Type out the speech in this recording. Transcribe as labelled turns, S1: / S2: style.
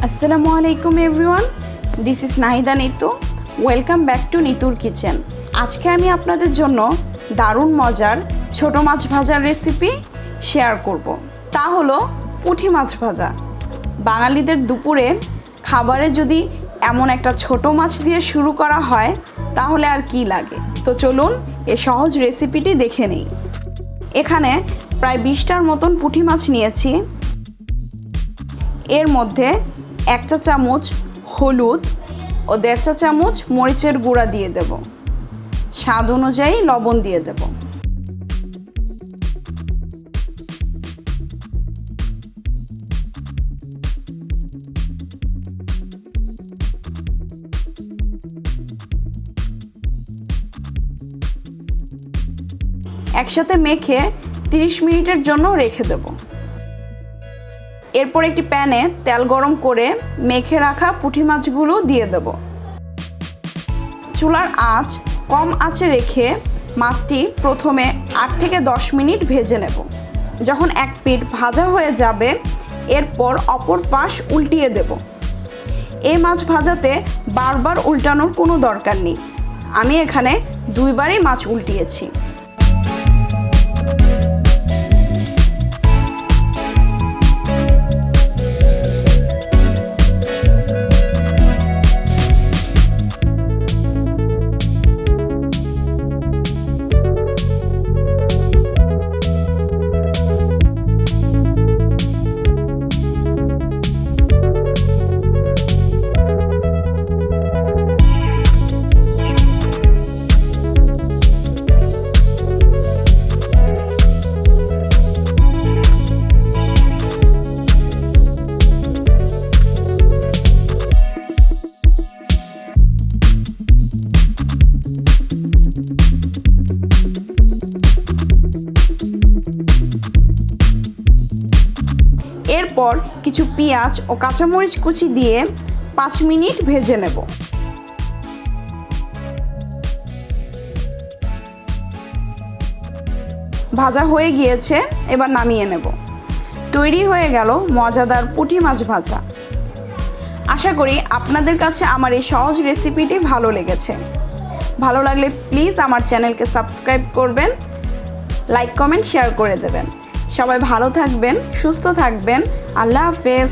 S1: আসসালামু আলাইকুম everyone, this is Nahida Nitu. Welcome back to নিতুর কিচেন। আজকে আমি আপনাদের জন্য দারুণ মজার ছোট মাছ ভাজার রেসিপি শেয়ার করব। তা হলো পুঁটি মাছ ভাজা। বাঙালিদের দুপুরে খাবারে যদি এমন একটা ছোট মাছ দিয়ে শুরু করা হয় তাহলে আর কি লাগে। তো চলুন এই সহজ রেসিপিটি দেখে নিই। এখানে প্রায় 20টার মতন পুঁটি মাছ নিয়েছি। এর মধ্যে 1 চা চামচ হলুদ ও 1.5 চা চামচ মরিচের গুঁড়া দিয়ে দেব। স্বাদ অনুযায়ী লবণ দিয়ে দেব। একসাথে মেখে 30 মিনিটের জন্য রেখে দেব। এরপর একটি প্যানে তেল গরম করে মেখে রাখা পুঁটি মাছগুলো দিয়ে দেব। চুলার আঁচ কম আঁচে রেখে মাছটি প্রথমে 8 থেকে 10 মিনিট ভেজে নেব। যখন এক পিঠ ভাজা হয়ে যাবে এরপর অপর পাশ উল্টিয়ে দেব। এই মাছ ভাজাতে বারবার উল্টানোর কোনো দরকার নেই। আমি এখানে 2 বারই মাছ উল্টিয়েছি। এরপর কিছু পেঁয়াজ ও কাঁচামরিচ কুচি দিয়ে 5 মিনিট ভেজে নেব। ভাজা হয়ে গিয়েছে, এবার নামিয়ে নেব। তৈরি হয়ে গেল মজাদার পুঁটি মাছ ভাজা। আশা করি আপনাদের কাছে আমার এই সহজ রেসিপিটি ভালো লেগেছে। ভালো লাগলে প্লিজ আমার চ্যানেলকে সাবস্ক্রাইব করবেন, লাইক কমেন্ট শেয়ার করে দেবেন। সবাই ভালো থাকবেন, সুস্থ থাকবেন। আল্লাহ হাফেজ।